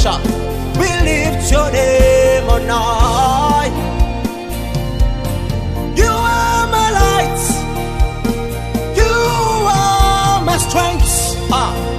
worship. We lift your name on high. You are my light. You are my strength.